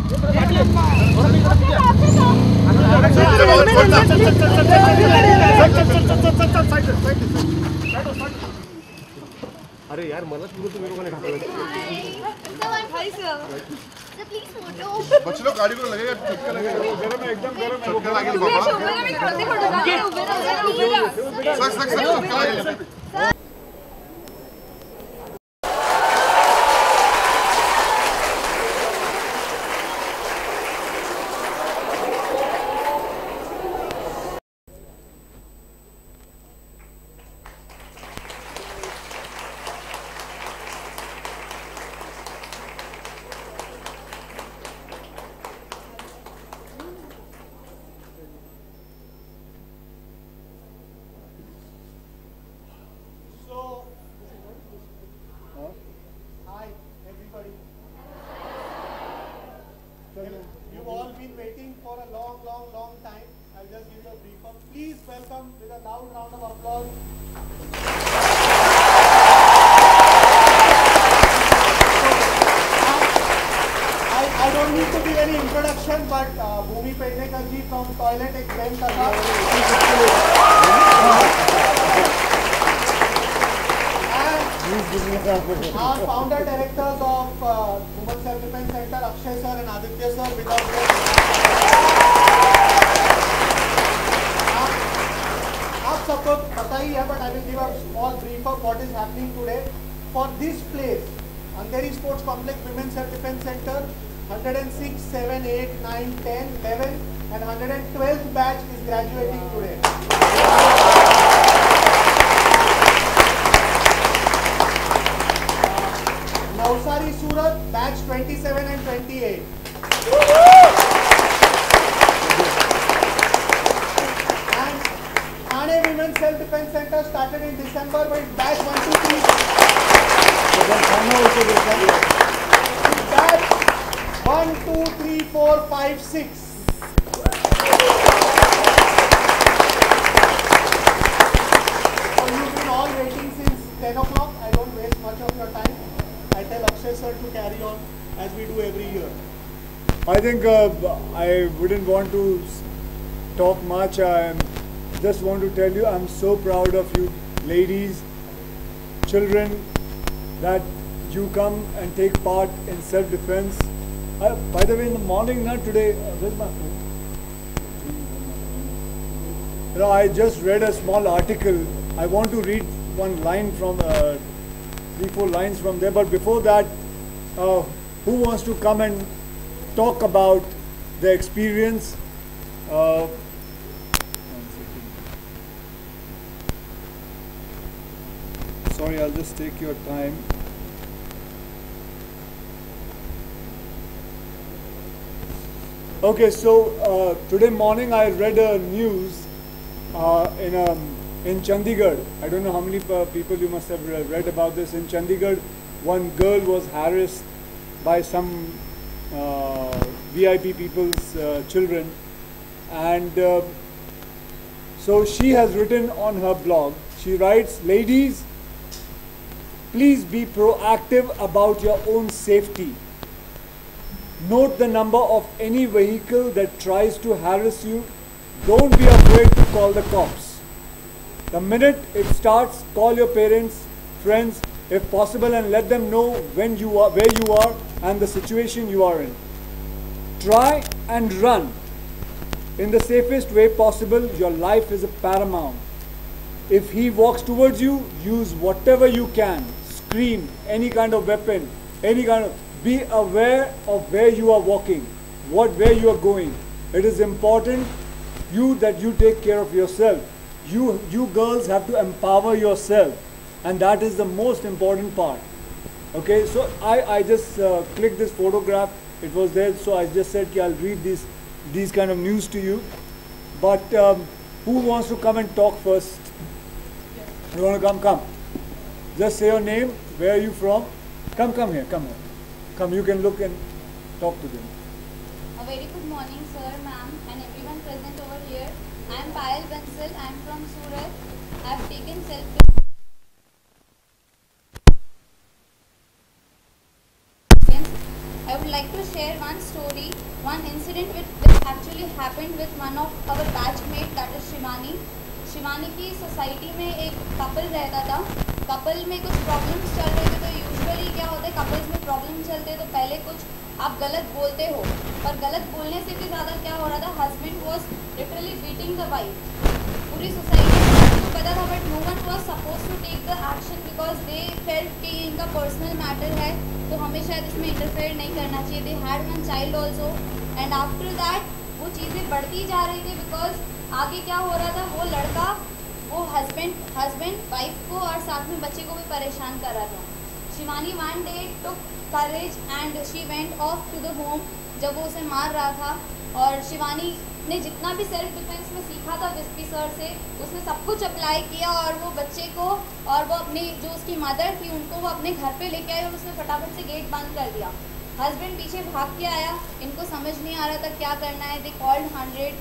अरे यार मला सुरू तुम्ही लोगों ने ढाका बच्चे लोग गाड़ी को लगेगा झटका लगेगा गरम है एकदम गरम है झटका लगेगा बाबा सक झटका लगेगा You've all been waiting for a long time. I'll just give you a brief up. Please welcome with a loud round of applause. I don't need to give any introduction, but Bhumi Pednekar ji from Toilet Explain Kata. Our founder directors of Women Self Defense Center, Akshay sir and Aditya sir, without them. आप सबको पता ही है, but I will give a small brief of what is happening today. For this place, Andheri Sports Complex Women Self Defense Center, 106, 7, 8, 9, 10, 11 and 112th batch is graduating today. Navsari Surat, batch 27 and 28. And Thane Women Self Defense Center started in December with batch 1, 2, 3. Batch 1, 2, 3, 4, 5, 6. So you've been all waiting since 10 o'clock. I don't waste much of your time. I tell Akshay sir to carry on as we do every year. I think I wouldn't want to talk much. I just want to tell you I'm so proud of you ladies, children, that you come and take part in self-defense. By the way, in the morning, not today, where's my phone? You know, I just read a small article. I want to read one line from 3-4 lines from there, but before that, who wants to come and talk about the experience? Sorry, I'll just take your time. Okay, so today morning I read a news in Chandigarh. I don't know how many people you must have read about this. In Chandigarh, one girl was harassed by some VIP people's children, and so she has written on her blog, she writes, "Ladies, please be proactive about your own safety. Note the number of any vehicle that tries to harass you. Don't be afraid to call the cops. The minute it starts, call your parents, friends, if possible, and let them know where you are and the situation you are in. Try and run in the safest way possible. Your life is paramount. If he walks towards you, use whatever you can. Scream, any kind of weapon, any kind of... Be aware of where you are walking, where you are going. It is important that you take care of yourself. You girls have to empower yourself, and that is the most important part. Okay, so I just clicked this photograph. It was there, so I just said I'll read these kind of news to you. But who wants to come and talk first? You want to come? Come. Just say your name. Where are you from? Come here. Come, you can look and talk to them. A very good morning, sir, ma'am, and everyone present over here. I am Payal Bansal. I am from Surat. I have taken self-defense I would like to share one story, one incident which actually happened with one of our batchmate, that is Shivani. Shivani की society में एक couple रहता था. Couple में कुछ problems चल रहे थे. तो यूजुअली क्या होता है, कपल्स में प्रॉब्लम चलते हैं तो पहले कुछ आप गलत बोलते हो, पर गलत बोलने से भी ज़्यादा क्या हो रहा था, husband was literally beating the wife. पूरी सोसाइटी को पता था, but no one was suppose to take the action because they felt कि इनका पर्सनल मैटर है तो हमें शायद इसमें इंटरफेयर नहीं करना चाहिए. They had one child also, and after that वो चीज़ें बढ़ती जा रही थी बिकॉज आगे क्या हो रहा था, वो लड़का वो हस्बैंड वाइफ को और साथ में बच्चे को भी परेशान कर रहा था. Shivani one day took courage and she went off to the home. जब वो उसे मार रहा था, और शिवानी ने जितना भी सेल्फ डिफेंस में सीखा था विस्पी सर से, उसने सब कुछ अप्लाई किया, और वो बच्चे को और वो अपनी जो उसकी मदर थी उनको वो अपने घर पे लेके आई और उसने फटाफट से गेट बंद कर दिया. हस्बैंड पीछे भाग के आया, इनको समझ नहीं आ रहा था क्या करना है. दे कॉल्ड 100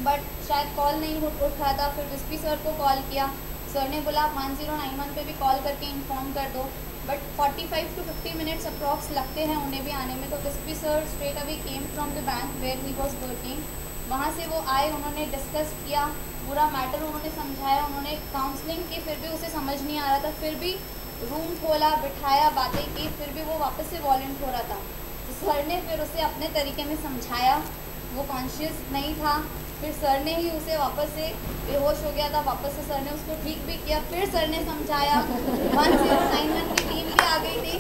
बट शायद कॉल नहीं उठ रहा था. फिर विस्पी सर को कॉल किया. सर ने बोला आप 1091 पे भी कॉल करके इन्फॉर्म कर दो, बट 45 to 50 मिनट्स अप्रॉक्स लगते हैं उन्हें भी आने में. तो Vispy sir straight away came from the bank where he was working. वहाँ से वो आए, उन्होंने डिस्कस किया, पूरा मैटर उन्होंने समझाया, उन्होंने काउंसलिंग की, फिर भी उसे समझ नहीं आ रहा था. फिर भी रूम खोला, बिठाया, बातें की, फिर भी वो वापस से वॉलेंट हो रहा था. तो सर ने फिर उसे अपने तरीके में समझाया, वो कॉन्शियस नहीं था. फिर सर ने ही उसे वापस से बेहोश हो गया था, वापस से सर ने उसको ठीक भी किया. फिर सर ने समझाया, 1091 की टीम भी आ गई थी.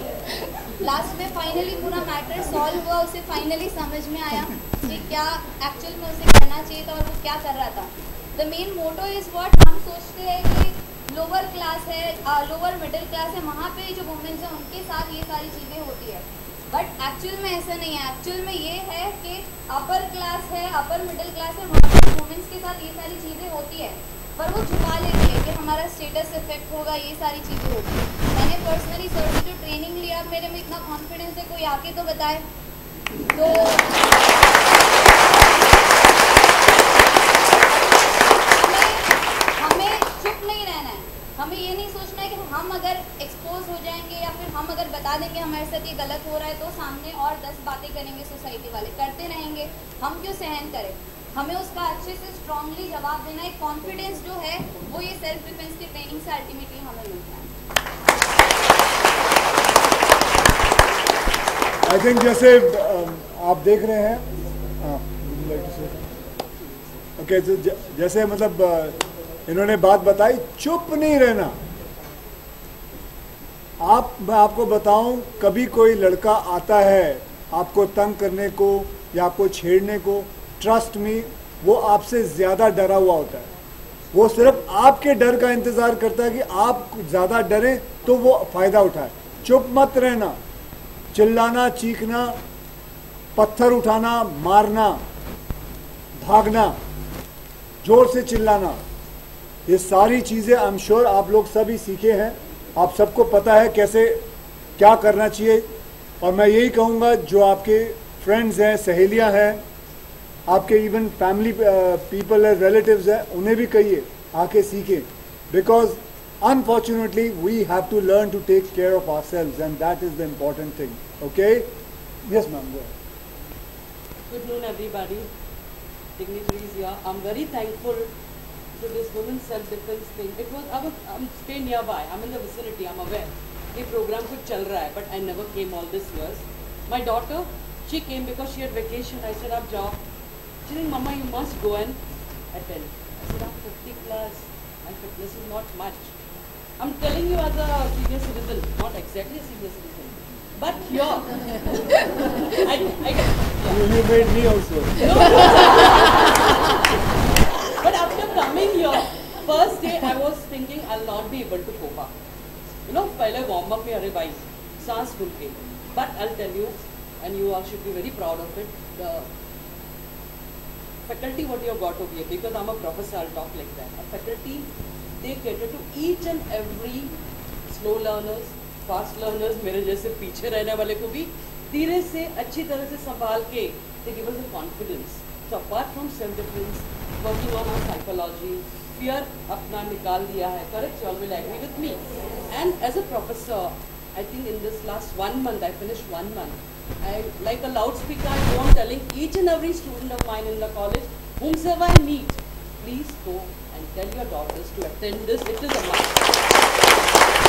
लास्ट में फाइनली पूरा मैटर सॉल्व हुआ. उसे फाइनली समझ में आया कि क्या एक्चुअल में उसे करना चाहिए था और वो क्या कर रहा था. The main motto is what, हम सोचते हैं कि लोअर क्लास है, लोअर मिडिल क्लास है, वहाँ पे जो वुमेन्स हैं उनके साथ ये सारी चीज़ें होती है, बट एक्चुअल में ऐसा नहीं है. एक्चुअल में ये है कि अपर क्लास है, अपर मिडिल क्लास है, वहाँ पर वुमेन्स के साथ ये सारी चीज़ें होती है, पर वो छुपा लेती है कि हमारा स्टेटस इफेक्ट होगा, ये सारी चीज़ें होती है. मैंने पर्सनली सर से जो ट्रेनिंग लिया, मेरे में इतना कॉन्फिडेंस है, कोई आके तो बताए. तो हमें चुप नहीं रहना है. हमें ये नहीं सोचना है कि हम अगर एक्सपोज हो जाएंगे या फिर हम अगर बता देंगे हमारे साथ ये गलत हो रहा है तो सामने और 10 बातें करेंगे, सोसाइटी वाले करते रहेंगे, हम क्यों सहन करें. हमें उसका अच्छे से स्ट्रांगली जवाब देना है. कॉन्फिडेंस जो है वो ये सेल्फ डिफेंस की ट्रेनिंग से अल्टीमेटली हमें मिलता है. आई थिंक जैसे आप देख रहे हैं, ओके, जैसे मतलब इन्होंने बात बताई, चुप नहीं रहना. मैं आपको बताऊं, कभी कोई लड़का आता है आपको तंग करने को या आपको छेड़ने को, ट्रस्ट मी, वो आपसे ज़्यादा डरा हुआ होता है. वो सिर्फ आपके डर का इंतज़ार करता है कि आप ज़्यादा डरें तो वो फ़ायदा उठाए. चुप मत रहना. चिल्लाना, चीखना, पत्थर उठाना, मारना, भागना, जोर से चिल्लाना, ये सारी चीज़ें आई एम श्योर आप लोग सभी सीखे हैं. आप सबको पता है कैसे क्या करना चाहिए. और मैं यही कहूँगा, जो आपके फ्रेंड्स हैं, सहेलियाँ हैं, आपके इवन फैमिली पीपल है, रिलेटिव्स हैं, उन्हें भी कहिए आके सीखें. Because unfortunately we have to learn to take care of ourselves and that is the important thing. Okay, yes ma'am. Good noon, everybody. Dignitaries here. I'm very thankful to this women's self-defense thing. It was, I'm stay nearby. I'm in the vicinity. I'm aware. The program could chal raha hai, but I never came all these years. My daughter, she came because she had vacation. I said, "Ab jao." She said, "Mama, you must go and attend." I said, "I'm 50 plus, and fitness is not much." I'm telling you as a senior citizen, not exactly a senior citizen. But here, You made me also. But after coming here, first day I was thinking I'll not be able to cope up. You know, पहले warm up में अरे भाई सांस फूल के. But I'll tell you, and you all should be very proud of it. The faculty what you have got over here, because I'm a professor, I'll talk like that. A faculty, they cater to each and every slow learners, fast learners, मेरे जैसे पीछे रहने वाले को भी धीरे से अच्छी तरह से संभाल के they give us the confidence. So apart from self defense, working on our psychology, fear अपना निकाल दिया है. Correct? You all will agree with me. And as a professor, I think in this last 1 month, I finished 1 month. Like a loudspeaker, I go on telling each and every student of mine in the college, whomsoever I meet, please go and tell your daughters to attend this. It is a must.